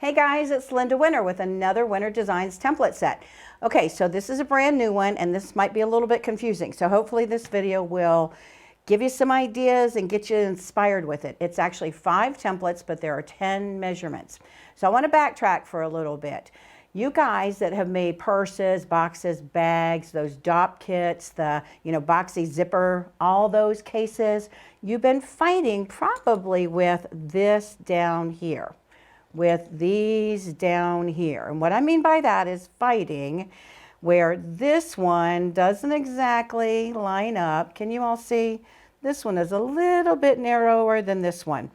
Hey guys, it's Linda Winter with another Winter Designs template set. Okay, so this is a brand new one and this might be a little bit confusing. So hopefully this video will give you some ideas and get you inspired with it. It's actually 5 templates, but there are 10 measurements. So I want to backtrack for a little bit. You guys that have made purses, boxes, bags, those DOP kits, the boxy zipper, all those cases, you've been fighting probably with this down here. With these down here. And what I mean by that is fighting where this one doesn't exactly line up. Can you all see? This one is a little bit narrower than this one.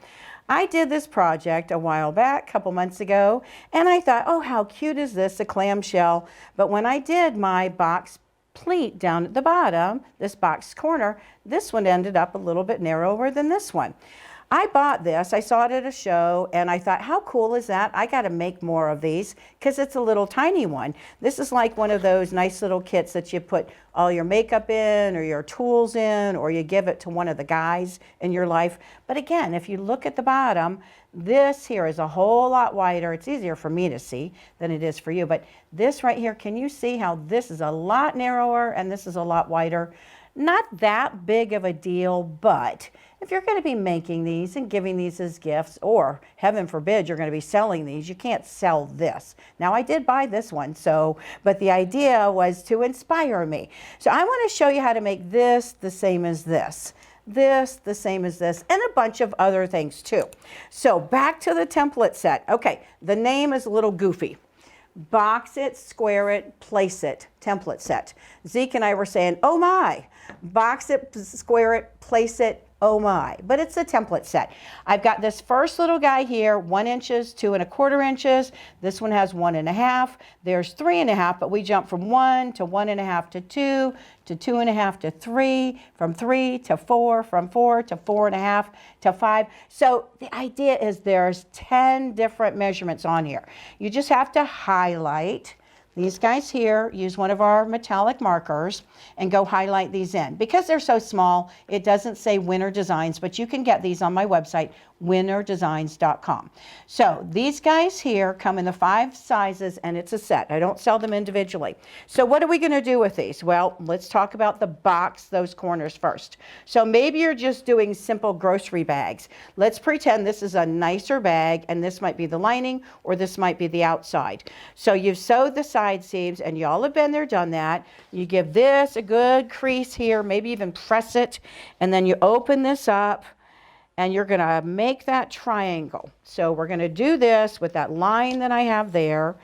I did this project a while back, a couple months ago, and I thought, oh, how cute is this, a clamshell. But when I did my box pleat down at the bottom, this box corner, this one ended up a little bit narrower than this one. I bought this, I saw it at a show, and I thought, how cool is that? I gotta make more of these because it's a little tiny one. This is like one of those nice little kits that you put all your makeup in or your tools in, or you give it to one of the guys in your life. But again, if you look at the bottom, this here is a whole lot wider. It's easier for me to see than it is for you. But this right here, can you see how this is a lot narrower and this is a lot wider? Not that big of a deal, but if you're going to be making these and giving these as gifts, or heaven forbid you're going to be selling these, you can't sell this. Now I did buy this one, but the idea was to inspire me. So I want to show you how to make this the same as this. This the same as this, and a bunch of other things too. So back to the template set. Okay, the name is a little goofy. Box it, square it, place it, template set. Zeke and I were saying, oh my, box it, square it, place it, oh my, but it's a template set. I've got this first little guy here, 1 inches, 2 1/4 inches. This one has 1 1/2. There's 3 1/2, but we jump from 1 to 1 1/2 to 2 to 2 1/2 to 3, from 3 to 4, from 4 to 4 1/2 to 5. So the idea is there's 10 different measurements on here. You just have to highlight these guys here, use one of our metallic markers and go highlight these in. Because they're so small, it doesn't say Winter Designs, but you can get these on my website, winterdesigns.com. So these guys here come in the 5 sizes and it's a set. I don't sell them individually. So what are we going to do with these? Well, let's talk about the box, those corners first. So maybe you're just doing simple grocery bags. Let's pretend this is a nicer bag and this might be the lining or this might be the outside. So you've sewed the side seams and y'all have been there, done that. You give this a good crease here, maybe even press it, and then you open this up and you're going to make that triangle. So we're going to do this with that line that I have there,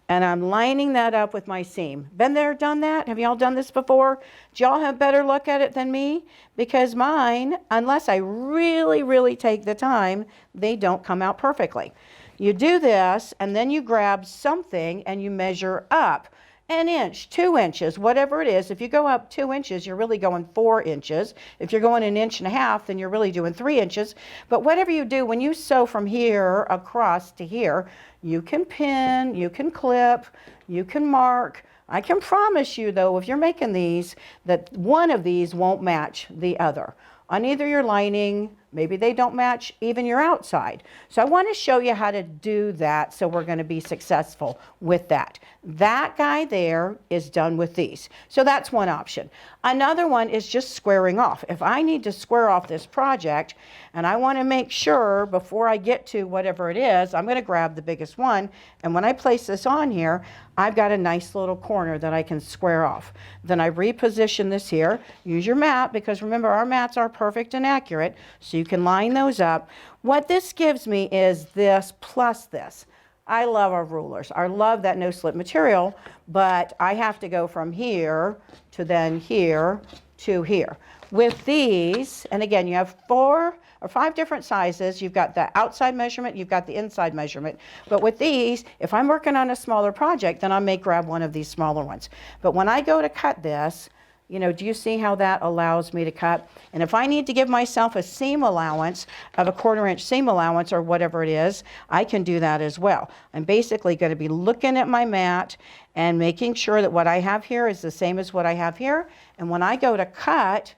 and I'm lining that up with my seam. Been there, done that? Have y'all done this before? Do y'all have better look at it than me? Because mine, unless I really, really take the time, they don't come out perfectly. You do this, and then you grab something and you measure up 1 inch, 2 inches, whatever it is. If you go up 2 inches, you're really going 4 inches. If you're going 1 1/2 inches, then you're really doing 3 inches. But whatever you do, when you sew from here across to here, you can pin, you can clip, you can mark. I can promise you, though, if you're making these, that one of these won't match the other. On either your lining, maybe they don't match even your outside. So I want to show you how to do that so we're going to be successful with that. That guy there is done with these. So that's one option. Another one is just squaring off. If I need to square off this project and I want to make sure before I get to whatever it is, I'm going to grab the biggest one, and when I place this on here, I've got a nice little corner that I can square off. Then I reposition this here. Use your mat, because remember, our mats are perfect and accurate, so you can line those up. What this gives me is this plus this. I love our rulers. I love that no slip material, but I have to go from here to then here to here. With these, and again, you have 4 or 5 different sizes. You've got the outside measurement, you've got the inside measurement. But with these, if I'm working on a smaller project, then I may grab one of these smaller ones. But when I go to cut this, do you see how that allows me to cut? And if I need to give myself a seam allowance of a 1/4 inch seam allowance or whatever it is, I can do that as well. I'm basically going to be looking at my mat and making sure that what I have here is the same as what I have here. And when I go to cut,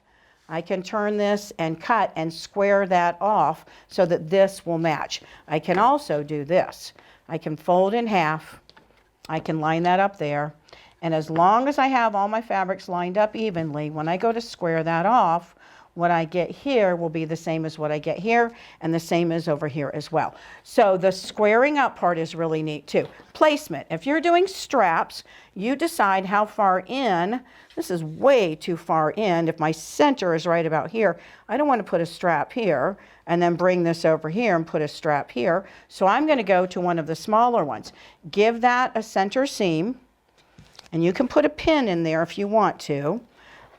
I can turn this and cut and square that off so that this will match. I can also do this. I can fold in half. I can line that up there. And as long as I have all my fabrics lined up evenly, when I go to square that off, what I get here will be the same as what I get here, and the same as over here as well. So the squaring up part is really neat too. Placement. If you're doing straps, you decide how far in. This is way too far in. If my center is right about here, I don't want to put a strap here and then bring this over here and put a strap here. So I'm going to go to one of the smaller ones. Give that a center seam, and you can put a pin in there if you want to.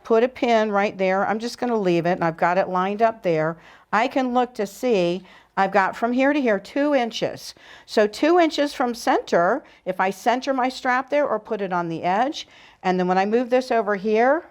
Put a pin right there. I'm just going to leave it, and I've got it lined up there. I can look to see I've got from here to here 2 inches. So 2 inches from center, if I center my strap there or put it on the edge, and then when I move this over here,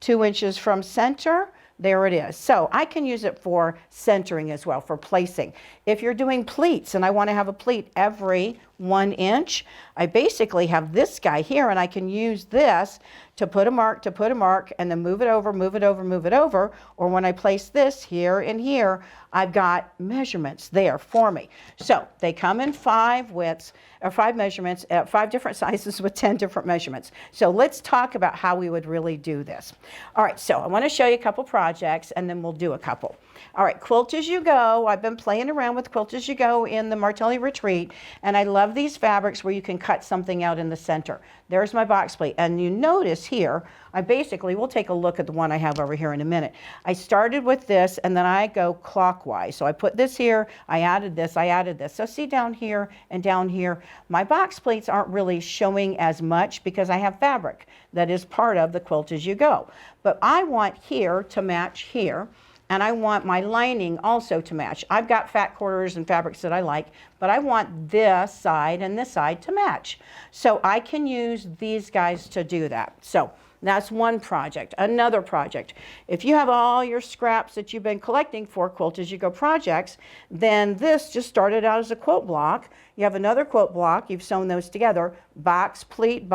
2 inches from center, there it is. So I can use it for centering as well, for placing. If you're doing pleats and I want to have a pleat every 1 inch, I basically have this guy here, and I can use this to put a mark, and then move it over, move it over, move it over. Or when I place this here and here, I've got measurements there for me. So they come in 5 widths, or 5 measurements, 5 different sizes with 10 different measurements. So let's talk about how we would really do this. All right, so I want to show you a couple projects, and then we'll do a couple. All right, Quilt-as-you-go. I've been playing around with Quilt-as-you-go in the Martelli Retreat, and I love these fabrics where you can cut something out in the center. There's my box plate, and you notice here, I basically, we'll take a look at the one I have over here in a minute. I started with this, and then I go clockwise. So I put this here, I added this, I added this. So see down here and down here, my box plates aren't really showing as much because I have fabric that is part of the Quilt-as-you-go. But I want here to match here, and I want my lining also to match. I've got fat quarters and fabrics that I like, but I want this side and this side to match. So I can use these guys to do that. So that's one project. Another project. If you have all your scraps that you've been collecting for Quilt-as-you-go projects, then this just started out as a quilt block. You have another quilt block, you've sewn those together, box pleat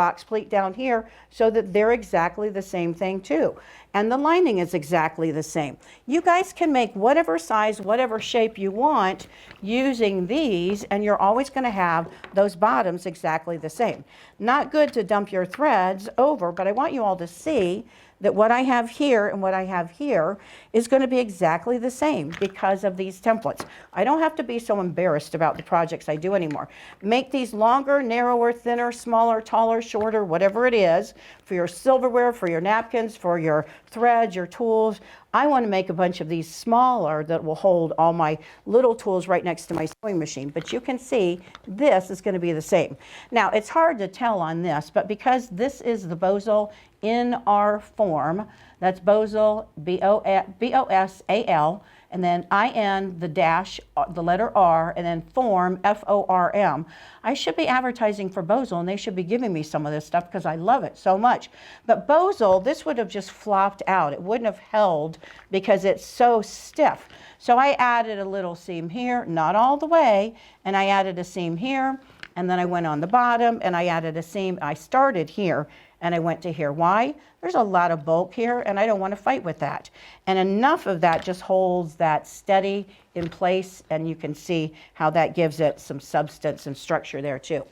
down here, so that they're exactly the same thing too. And the lining is exactly the same. You guys can make whatever size, whatever shape you want using these, and you're always going to have those bottoms exactly the same. Not good to dump your threads over, but I want you all to see that what I have here and what I have here is going to be exactly the same because of these templates. I don't have to be so embarrassed about the projects I do anymore. Make these longer, narrower, thinner, smaller, taller, shorter, whatever it is, for your silverware, for your napkins, for your threads, your tools. I want to make a bunch of these smaller that will hold all my little tools right next to my sewing machine. But you can see this is going to be the same. Now, it's hard to tell on this, but because this is the Bosal in our form, that's Bosal, B-O-S-A-L, and then I-N, the dash, the letter R, and then form, F-O-R-M. I should be advertising for Bosal, and they should be giving me some of this stuff because I love it so much. But Bosal, this would have just flopped out. It wouldn't have held because it's so stiff. So I added a little seam here, not all the way, and I added a seam here, and then I went on the bottom, and I added a seam. I started here, and I went to here. Why? There's a lot of bulk here, and I don't want to fight with that. And enough of that just holds that steady in place, and you can see how that gives it some substance and structure there too.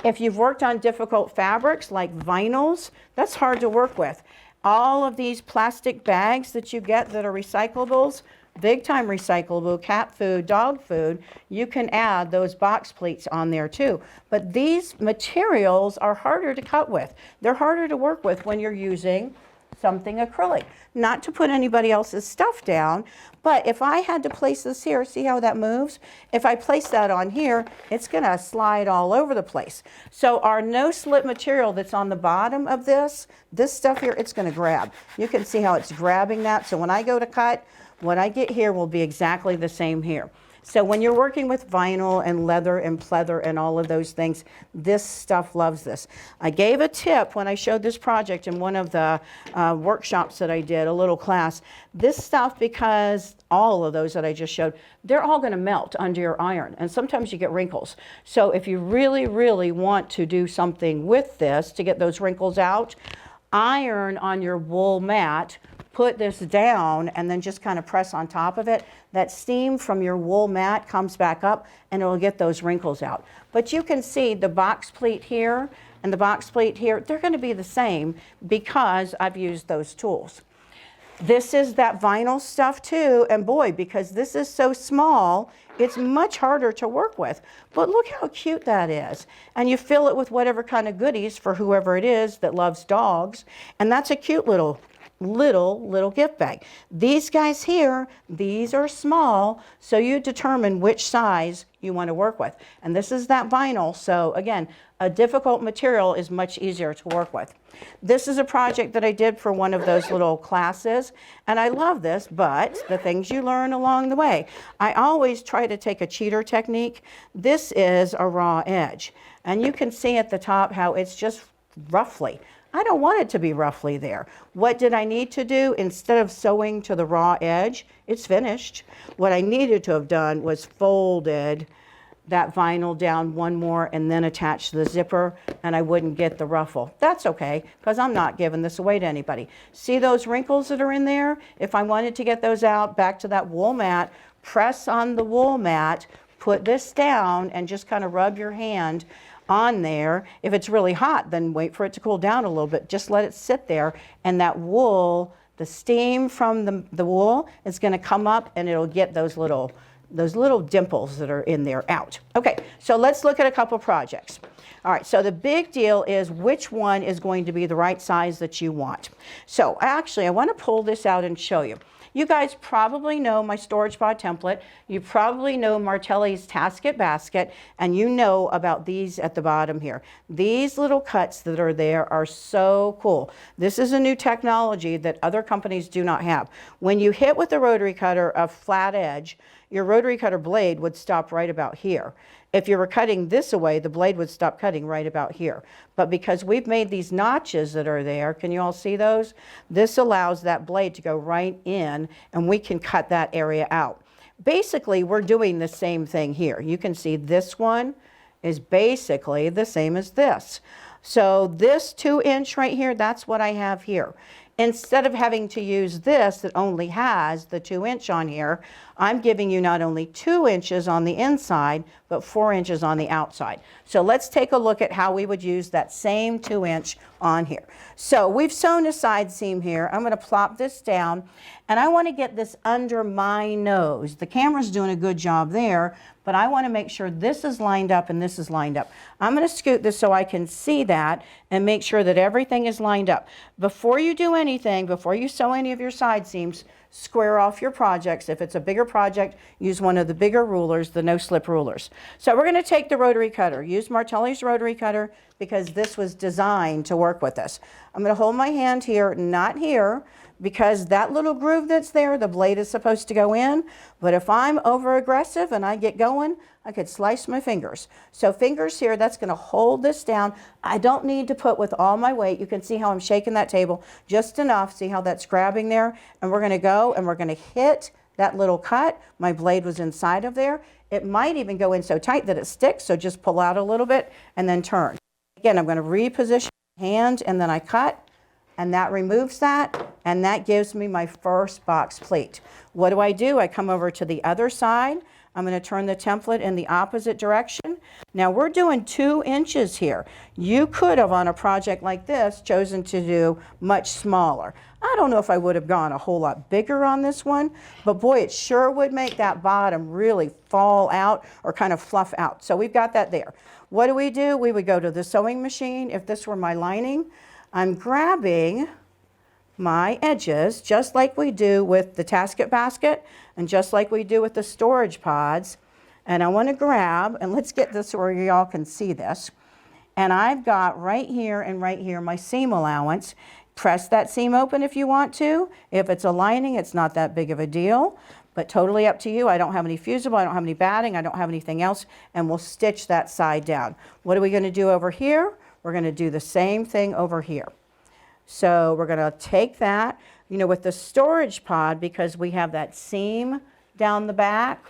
If you've worked on difficult fabrics like vinyls, that's hard to work with. All of these plastic bags that you get that are recyclables, big time recyclable, cat food, dog food, you can add those box pleats on there too. But these materials are harder to cut with. They're harder to work with when you're using something acrylic. Not to put anybody else's stuff down, but if I had to place this here, see how that moves? If I place that on here, it's gonna slide all over the place. So our no slip material that's on the bottom of this stuff here, it's gonna grab. You can see how it's grabbing that. So when I go to cut, what I get here will be exactly the same here. So when you're working with vinyl and leather and pleather and all of those things, this stuff loves this. I gave a tip when I showed this project in one of the workshops that I did, a little class. This stuff, because all of those that I just showed, they're all going to melt under your iron, and sometimes you get wrinkles. So if you really, really want to do something with this to get those wrinkles out, iron on your wool mat, put this down, and then just kind of press on top of it. that steam from your wool mat comes back up and it'll get those wrinkles out. But you can see the box pleat here and the box pleat here, they're going to be the same because I've used those tools. This is that vinyl stuff too, and boy, because this is so small, it's much harder to work with. But look how cute that is. And you fill it with whatever kind of goodies for whoever it is that loves dogs, and that's a cute little gift bag. These guys here, these are small, so you determine which size you want to work with. And this is that vinyl, so again, a difficult material is much easier to work with. This is a project that I did for one of those little classes, and I love this, but the things you learn along the way. I always try to take a cheater technique. This is a raw edge, and you can see at the top how it's just roughly. I don't want it to be roughly there. What did I need to do? Instead of sewing to the raw edge, it's finished. What I needed to have done was folded that vinyl down one more and then attach the zipper, and I wouldn't get the ruffle. That's okay, because I'm not giving this away to anybody. See those wrinkles that are in there? If I wanted to get those out, back to that wool mat, press on the wool mat, put this down, and just kind of rub your hand on there. If it's really hot, then wait for it to cool down a little bit. Just let it sit there, and that wool, the steam from the wool is going to come up, and it'll get those little dimples that are in there out. Okay, so let's look at a couple projects. All right, so the big deal is which one is going to be the right size that you want. So actually, I want to pull this out and show you. You guys probably know my storage pod template. You probably know Martelli's Tasket Basket, and you know about these at the bottom here. These little cuts that are there are so cool. This is a new technology that other companies do not have. When you hit with a rotary cutter a flat edge, your rotary cutter blade would stop right about here. If you were cutting this away, the blade would stop cutting right about here. But because we've made these notches that are there, can you all see those? This allows that blade to go right in, and we can cut that area out. Basically, we're doing the same thing here. You can see this one is basically the same as this. So this 2-inch right here, that's what I have here. Instead of having to use this that only has the 2-inch on here, I'm giving you not only 2 inches on the inside, but 4 inches on the outside. So let's take a look at how we would use that same 2-inch on here. So we've sewn a side seam here. I'm going to plop this down, and I want to get this under my nose. The camera's doing a good job there, but I want to make sure this is lined up and this is lined up. I'm going to scoot this so I can see that and make sure that everything is lined up. Before you do anything, before you sew any of your side seams, square off your projects. If it's a bigger project, use one of the bigger rulers, the no-slip rulers. So we're going to take the rotary cutter. Use Martelli's rotary cutter because this was designed to work with this. I'm going to hold my hand here, not here, because that little groove that's there, the blade is supposed to go in. But if I'm over aggressive and I get going, I could slice my fingers. So fingers here, that's going to hold this down. I don't need to put with all my weight. You can see how I'm shaking that table just enough. See how that's grabbing there? And we're going to go and we're going to hit that little cut. My blade was inside of there. It might even go in so tight that it sticks, so just pull out a little bit and then turn. Again, I'm going to reposition my hand and then I cut. And that removes that, and that gives me my first box pleat. What do? I come over to the other side. I'm going to turn the template in the opposite direction. Now we're doing 2 inches here. You could have, on a project like this, chosen to do much smaller. I don't know if I would have gone a whole lot bigger on this one, but boy, it sure would make that bottom really fall out or kind of fluff out. So we've got that there. What do? We would go to the sewing machine. If this were my lining, I'm grabbing my edges just like we do with the Tasket Basket and just like we do with the storage pods. And I want to grab, and let's get this where y'all can see this. And I've got right here and right here my seam allowance. Press that seam open if you want to. If it's a lining, it's not that big of a deal, but totally up to you. I don't have any fusible, I don't have any batting, I don't have anything else, and we'll stitch that side down. What are we going to do over here? We're going to do the same thing over here. So we're going to take that, with the storage pod, because we have that seam down the back.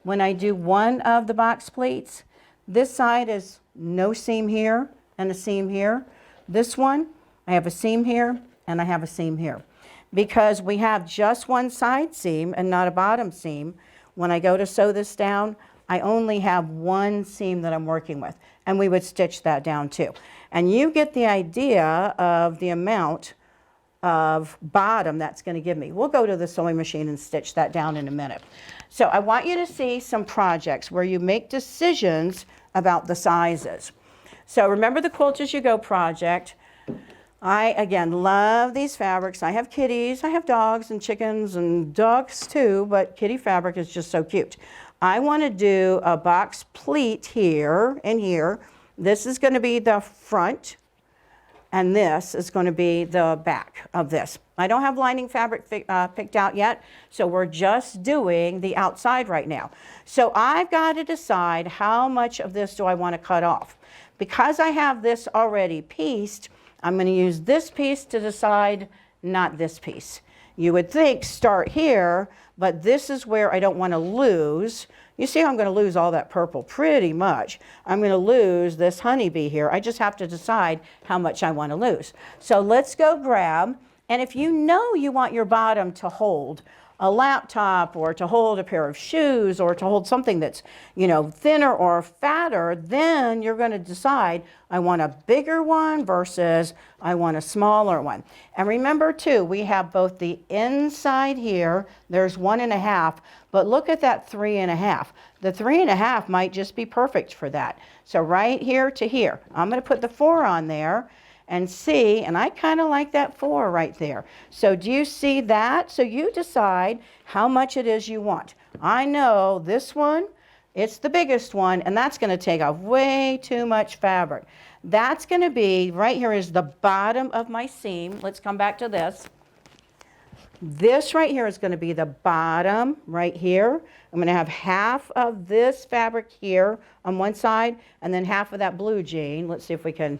When I do one of the box pleats, this side is no seam here and a seam here. This one, I have a seam here and I have a seam here. because we have just one side seam and not a bottom seam. When I go to sew this down, I only have one seam that I'm working with, and we would stitch that down too. And you get the idea of the amount of bottom that's going to give me. We'll go to the sewing machine and stitch that down in a minute. So I want you to see some projects where you make decisions about the sizes. So remember the Quilt-as-you-go project. I, again, love these fabrics. I have kitties, I have dogs and chickens and dogs too, but kitty fabric is just so cute. I want to do a box pleat here and here. This is going to be the front, and this is going to be the back of this. I don't have lining fabric picked out yet, so we're just doing the outside right now. So I've got to decide how much of this do I want to cut off. Because I have this already pieced, I'm going to use this piece to decide, not this piece. You would think start here, but this is where I don't want to lose. You see how I'm going to lose all that purple pretty much. I'm going to lose this honeybee here. I just have to decide how much I want to lose. So let's go grab, and if you know you want your bottom to hold a laptop or to hold a pair of shoes or to hold something that's, you know, thinner or fatter, then you're going to decide, I want a bigger one versus I want a smaller one. And remember too, we have both the inside here, there's 1.5, but look at that 3.5. The 3.5 might just be perfect for that. So right here to here, I'm going to put the 4 on there and see, and I kind of like that 4 right there. So do you see that? So you decide how much it is you want. I know this one, it's the biggest one, and that's going to take off way too much fabric. That's going to be, right here is the bottom of my seam. Let's come back to this. This right here is going to be the bottom right here. I'm going to have half of this fabric here on one side, and then half of that blue jean. Let's see if we can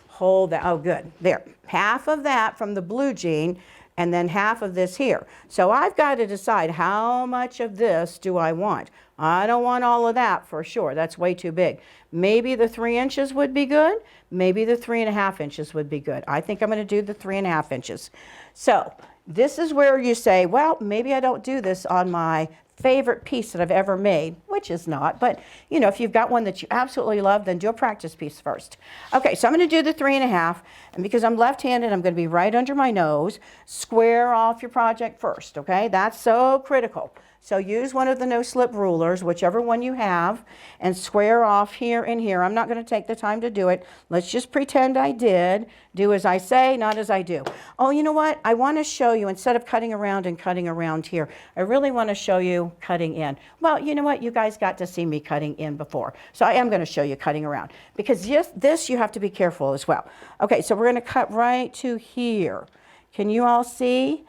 hold that. Oh, good. There. Half of that from the blue jean, and then half of this here. So I've got to decide how much of this do I want. I don't want all of that for sure. That's way too big. Maybe the 3 inches would be good. Maybe the 3.5 inches would be good. I think I'm going to do the 3.5 inches. So this is where you say, well, maybe I don't do this on my favorite piece that I've ever made, which is not, but you know, if you've got one that you absolutely love, then do a practice piece first. Okay, so I'm going to do the 3.5, and because I'm left-handed, I'm going to be right under my nose. Square off your project first, okay? That's so critical. So use one of the no-slip rulers, whichever one you have, and square off here and here. I'm not going to take the time to do it. Let's just pretend I did. Do as I say, not as I do. Oh, you know what? I want to show you, instead of cutting around and cutting around here, I really want to show you cutting in. Well, you know what? You guys got to see me cutting in before. So I am going to show you cutting around, because this you have to be careful as well. Okay, so we're going to cut right to here. Can you all see?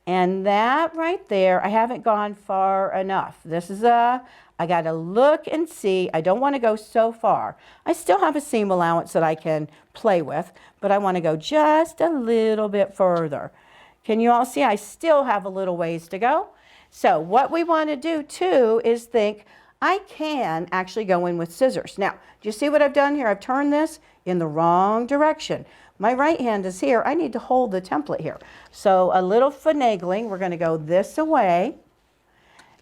And that right there, I haven't gone far enough. This is I got to look and see. I don't want to go so far. I still have a seam allowance that I can play with, but I want to go just a little bit further. Can you all see? I still have a little ways to go. So what we want to do too is think, I can actually go in with scissors. Now, do you see what I've done here? I've turned this in the wrong direction. My right hand is here. I need to hold the template here. So a little finagling. We're going to go this away,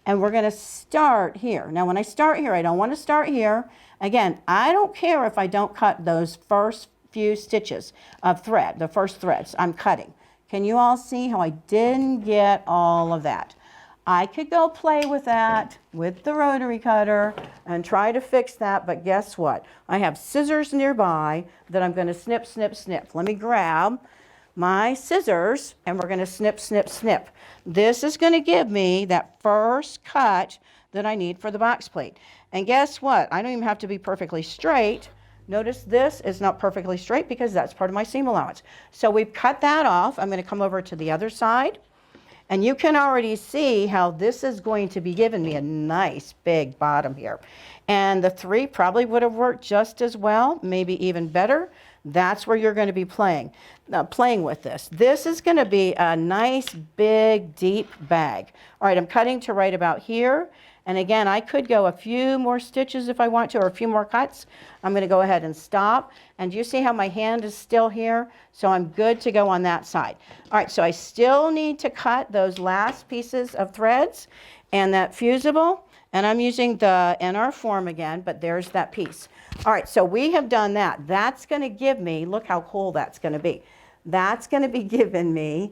and we're going to start here. Now, when I start here, I don't want to start here. Again, I don't care if I don't cut those first few stitches of thread, the first threads I'm cutting. Can you all see how I didn't get all of that? I could go play with that with the rotary cutter and try to fix that, but guess what? I have scissors nearby that I'm going to snip, snip, snip. Let me grab my scissors, and we're going to snip, snip, snip. This is going to give me that first cut that I need for the box plate. And guess what? I don't even have to be perfectly straight. Notice this is not perfectly straight because that's part of my seam allowance. So we've cut that off. I'm going to come over to the other side. And you can already see how this is going to be giving me a nice big bottom here. And the 3 probably would have worked just as well, maybe even better. That's where you're going to be playing with this. This is going to be a nice big deep bag. All right, I'm cutting to right about here. And again, I could go a few more stitches if I want to, or a few more cuts. I'm going to go ahead and stop. And you see how my hand is still here? So I'm good to go on that side. All right, so I still need to cut those last pieces of threads and that fusible. And I'm using the NR form again, but there's that piece. All right, so we have done that. That's going to give me, look how cool that's going to be. That's going to be giving me,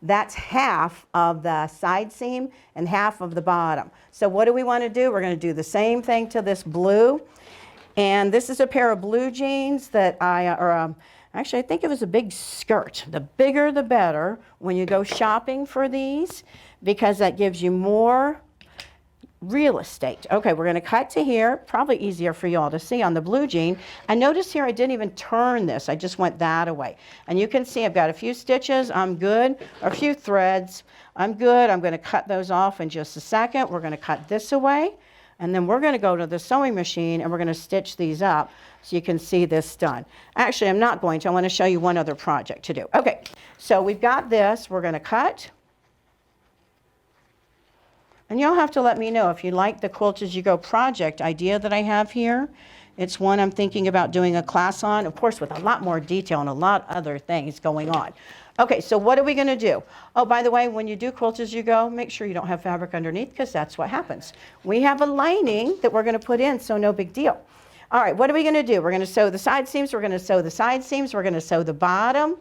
that's half of the side seam and half of the bottom. So what do we want to do? We're going to do the same thing to this blue. And this is a pair of blue jeans that actually I think it was a big skirt. The bigger the better when you go shopping for these, because that gives you more real estate. Okay, we're going to cut to here. Probably easier for you all to see on the blue jean. And notice here I didn't even turn this. I just went that away. And you can see I've got a few stitches. I'm good. Or a few threads. I'm good. I'm going to cut those off in just a second. We're going to cut this away. And then we're going to go to the sewing machine and we're going to stitch these up so you can see this done. Actually, I'm not going to. I want to show you one other project to do. Okay, so we've got this. We're going to cut. And you'll have to let me know if you like the Quilt-as-you-go project idea that I have here. It's one I'm thinking about doing a class on, of course, with a lot more detail and a lot of other things going on. Okay, so what are we going to do? Oh, by the way, when you do Quilt-as-you-go, make sure you don't have fabric underneath, because that's what happens. We have a lining that we're going to put in, so no big deal. All right, what are we going to do? We're going to sew the side seams. We're going to sew the side seams. We're going to sew the bottom,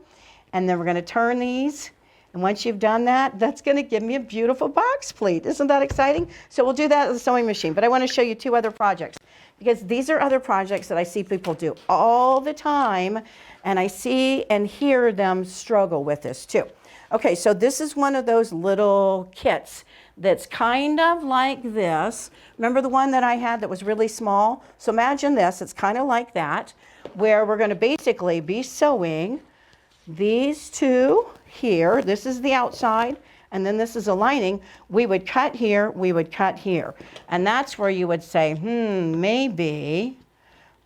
and then we're going to turn these. And once you've done that, that's going to give me a beautiful box pleat. Isn't that exciting? So we'll do that at the sewing machine. But I want to show you two other projects, because these are other projects that I see people do all the time, and I see and hear them struggle with this too. Okay, so this is one of those little kits that's kind of like this. Remember the one that I had that was really small? So imagine this. It's kind of like that, where we're going to basically be sewing these two here. This is the outside, and then this is a lining. We would cut here, we would cut here. And that's where you would say, maybe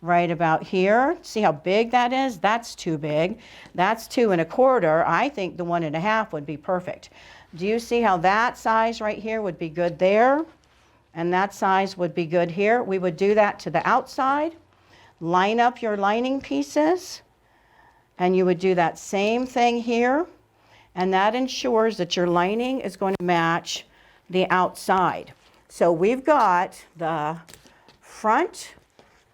right about here. See how big that is? That's too big. That's 2 1/4. I think the 1 1/2 would be perfect. Do you see how that size right here would be good there? And that size would be good here. We would do that to the outside. Line up your lining pieces. And you would do that same thing here. And that ensures that your lining is going to match the outside. So we've got the front,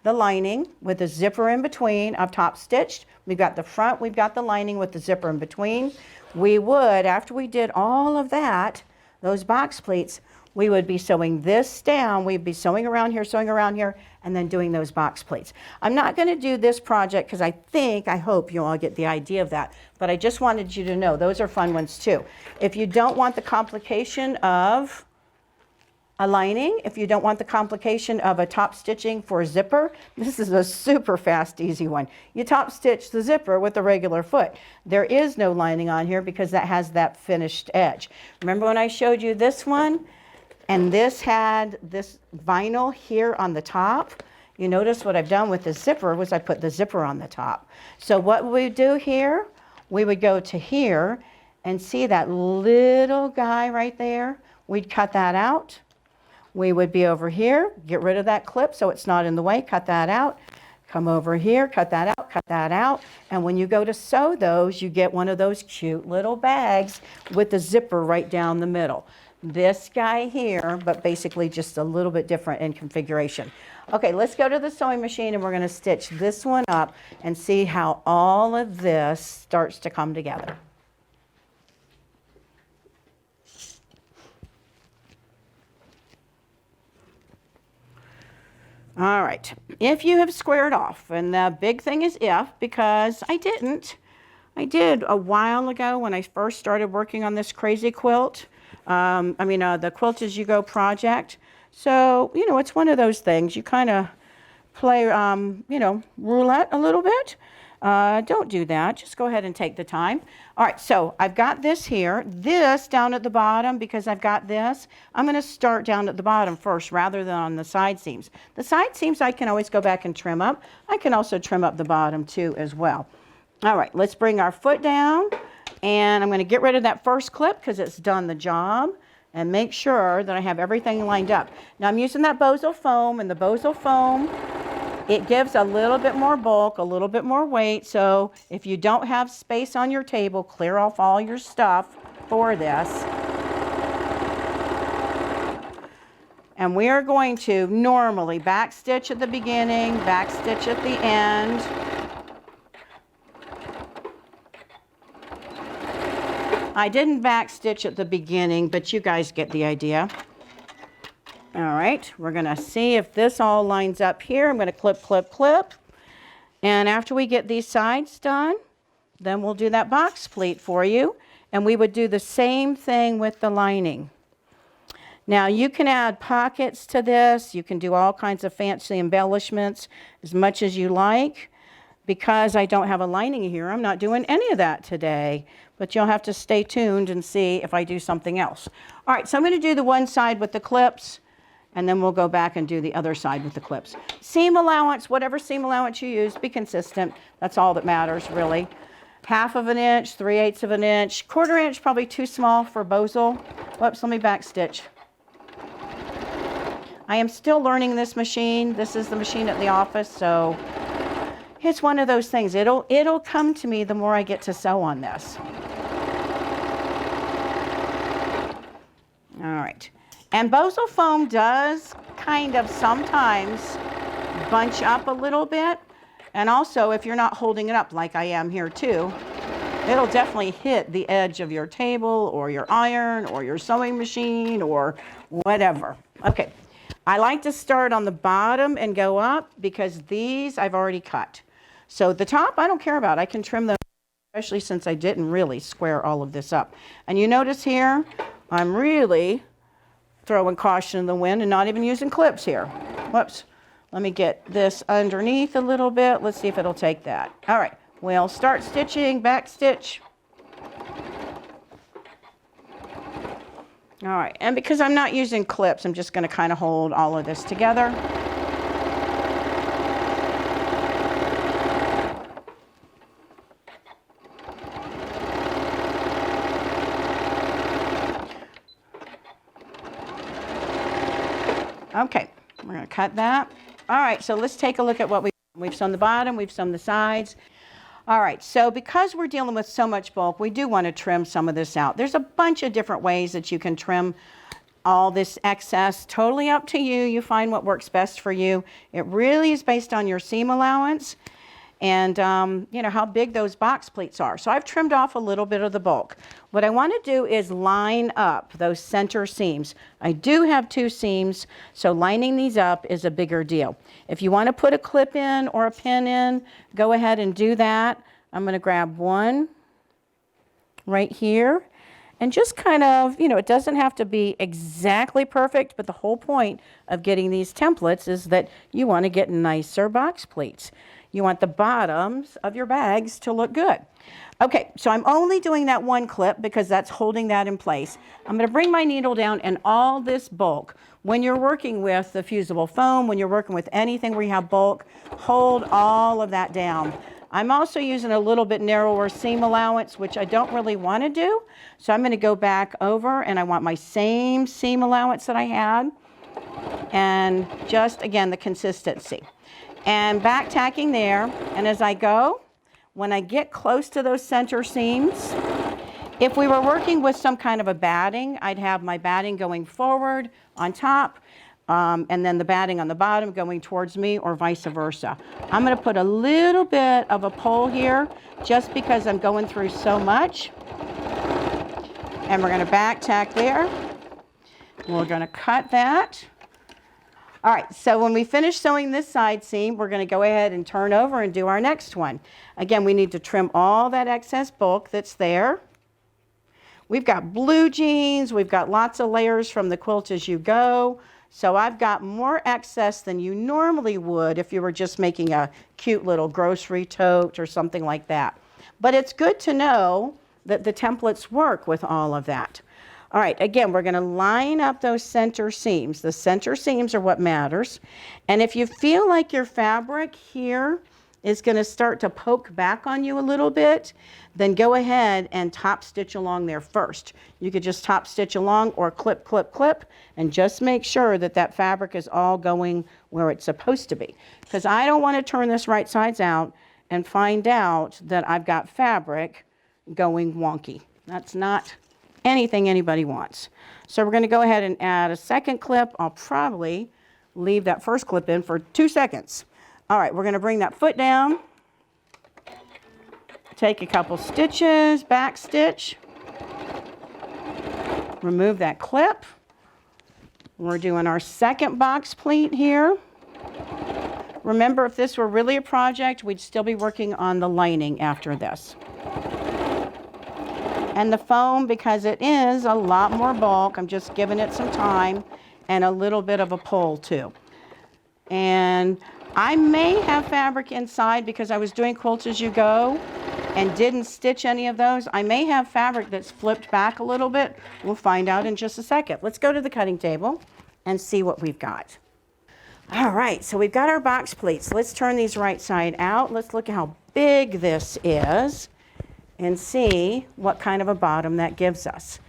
the lining with the zipper in between. I've top stitched. We've got the front, we've got the lining with the zipper in between. We would, after we did all of that, those box pleats, we would be sewing this down. We'd be sewing around here, and then doing those box pleats. I'm not going to do this project because I hope you all get the idea of that. But I just wanted you to know those are fun ones too. If you don't want the complication of a lining, if you don't want the complication of a top stitching for a zipper, this is a super fast, easy one. You top stitch the zipper with a regular foot. There is no lining on here because that has that finished edge. Remember when I showed you this one? And this had this vinyl here on the top. You notice what I've done with the zipper was I put the zipper on the top. So what we do here, we would go to here and see that little guy right there. We'd cut that out. We would be over here, get rid of that clip so it's not in the way, cut that out. Come over here, cut that out, cut that out. And when you go to sew those, you get one of those cute little bags with the zipper right down the middle. This guy here, but basically just a little bit different in configuration. Okay, let's go to the sewing machine and we're going to stitch this one up and see how all of this starts to come together. All right, if you have squared off, and the big thing is if, because I didn't. I did a while ago when I first started working on this crazy quilt. The Quilt-as-you-go project. So, it's one of those things. You kind of play, roulette a little bit. Don't do that. Just go ahead and take the time. All right, so I've got this here. This down at the bottom, because I've got this, I'm going to start down at the bottom first rather than on the side seams. The side seams I can always go back and trim up. I can also trim up the bottom too as well. All right, let's bring our foot down. And I'm going to get rid of that first clip because it's done the job. and make sure that I have everything lined up. Now I'm using that Bozo foam, and the Bozo foam, it gives a little bit more bulk, a little bit more weight. So if you don't have space on your table, clear off all your stuff for this. And we are going to normally back stitch at the beginning, back stitch at the end. I didn't back stitch at the beginning, but you guys get the idea. All right, we're gonna see if this all lines up here. I'm gonna clip, clip, clip. And after we get these sides done, then we'll do that box pleat for you. And we would do the same thing with the lining. Now you can add pockets to this. You can do all kinds of fancy embellishments as much as you like. Because I don't have a lining here, I'm not doing any of that today. But you'll have to stay tuned and see if I do something else. All right, so I'm going to do the one side with the clips, and then we'll go back and do the other side with the clips. Seam allowance, whatever seam allowance you use, be consistent. That's all that matters, really. 1/2 inch, 3/8 of an inch, 1/4 inch, probably too small for Bozo. Whoops, let me back stitch. I am still learning this machine. This is the machine at the office, so it's one of those things. It'll come to me the more I get to sew on this. All right. And Bozo foam does kind of sometimes bunch up a little bit. And also, if you're not holding it up like I am here too, it'll definitely hit the edge of your table or your iron or your sewing machine or whatever. Okay. I like to start on the bottom and go up because these I've already cut. So the top I don't care about. I can trim them, especially since I didn't really square all of this up. And you notice here, I'm really throwing caution in the wind and not even using clips here. Whoops. Let me get this underneath a little bit. Let's see if it'll take that. All right. We'll start stitching, back stitch. All right. And because I'm not using clips, I'm just going to kind of hold all of this together. Okay, we're going to cut that. All right, so let's take a look at what we've sewn the bottom, we've sewn the sides. All right, so because we're dealing with so much bulk, we do want to trim some of this out. There's a bunch of different ways that you can trim all this excess. Totally up to you. You find what works best for you. It really is based on your seam allowance and you know, how big those box pleats are. So I've trimmed off a little bit of the bulk. What I want to do is line up those center seams. I do have 2 seams, so lining these up is a bigger deal. If you want to put a clip in or a pin in, go ahead and do that. I'm going to grab one right here and just kind of, you know, it doesn't have to be exactly perfect, but the whole point of getting these templates is that you want to get nicer box pleats. You want the bottoms of your bags to look good. Okay, so I'm only doing that one clip because that's holding that in place. I'm going to bring my needle down, and all this bulk, when you're working with the fusible foam, when you're working with anything where you have bulk, hold all of that down. I'm also using a little bit narrower seam allowance, which I don't really want to do. So I'm going to go back over, and I want my same seam allowance that I had, and just, again, the consistency. And back tacking there, and as I go, when I get close to those center seams, if we were working with some kind of a batting, I'd have my batting going forward on top, and then the batting on the bottom going towards me, or vice versa. I'm going to put a little bit of a pole here just because I'm going through so much. And we're going to back tack there. We're going to cut that. All right, so when we finish sewing this side seam, we're going to go ahead and turn over and do our next one. Again, we need to trim all that excess bulk that's there. We've got blue jeans. We've got lots of layers from the Quilt-as-you-go. So I've got more excess than you normally would if you were just making a cute little grocery tote or something like that. But it's good to know that the templates work with all of that. All right, again, we're going to line up those center seams. The center seams are what matters. And if you feel like your fabric here is going to start to poke back on you a little bit, then go ahead and top stitch along there first. You could just top stitch along or clip, clip, clip, and just make sure that that fabric is all going where it's supposed to be. Because I don't want to turn this right sides out and find out that I've got fabric going wonky. That's not anything anybody wants. So we're going to go ahead and add a second clip. I'll probably leave that first clip in for 2 seconds. All right, we're going to bring that foot down, take a couple stitches, back stitch, remove that clip. We're doing our second box pleat here. Remember, if this were really a project, we'd still be working on the lining after this. And the foam, because it is a lot more bulk, I'm just giving it some time and a little bit of a pull too. And I may have fabric inside because I was doing Quilt-as-you-go and didn't stitch any of those. I may have fabric that's flipped back a little bit. We'll find out in just a second. Let's go to the cutting table and see what we've got. All right, so we've got our box pleats. Let's turn these right side out. Let's look at how big this is and see what kind of a bottom that gives us.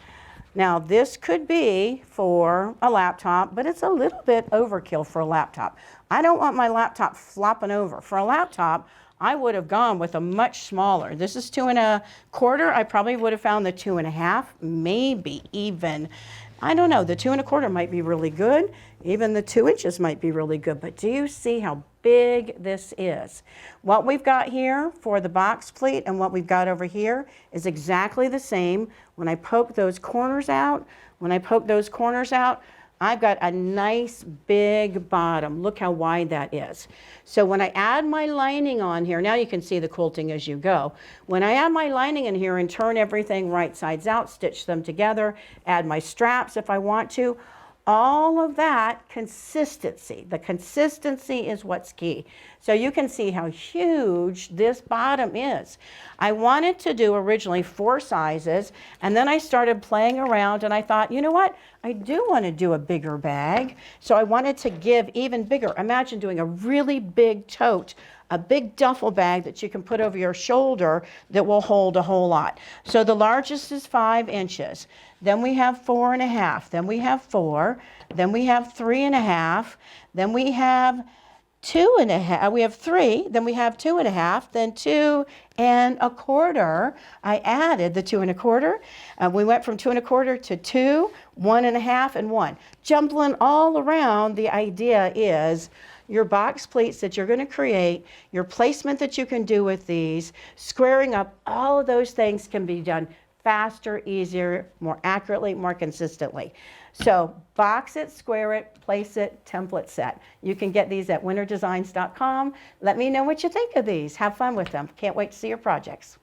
Now, this could be for a laptop, but it's a little bit overkill for a laptop. I don't want my laptop flopping over. For a laptop, I would have gone with a much smaller. This is 2 1/4. I probably would have found the 2 1/2, maybe even. I don't know, the 2 1/4 might be really good. Even the 2 inches might be really good, but do you see how big this is? What we've got here for the box pleat and what we've got over here is exactly the same. When I poke those corners out, I've got a nice big bottom. Look how wide that is. So when I add my lining on here, now you can see the quilting as you go. When I add my lining in here and turn everything right sides out, stitch them together, add my straps if I want to, all of that consistency. The consistency is what's key. So you can see how huge this bottom is. I wanted to do originally 4 sizes, and then I started playing around and I thought, you know what? I do want to do a bigger bag. So I wanted to give even bigger. Imagine doing a really big tote, a big duffel bag that you can put over your shoulder that will hold a whole lot. So the largest is 5 inches. Then we have 4 1/2. Then we have 4. Then we have 3 1/2. Then we have 2 1/2. We have 3. Then we have 2 1/2. Then 2 1/4. I added the 2 1/4. We went from 2 1/4 to 2, 1 1/2, and 1. Jumbling all around, the idea is your box pleats that you're going to create, your placement that you can do with these, squaring up, all of those things can be done faster, easier, more accurately, more consistently. So box it, square it, place it, template set. You can get these at winterdesigns.com. Let me know what you think of these. Have fun with them. Can't wait to see your projects.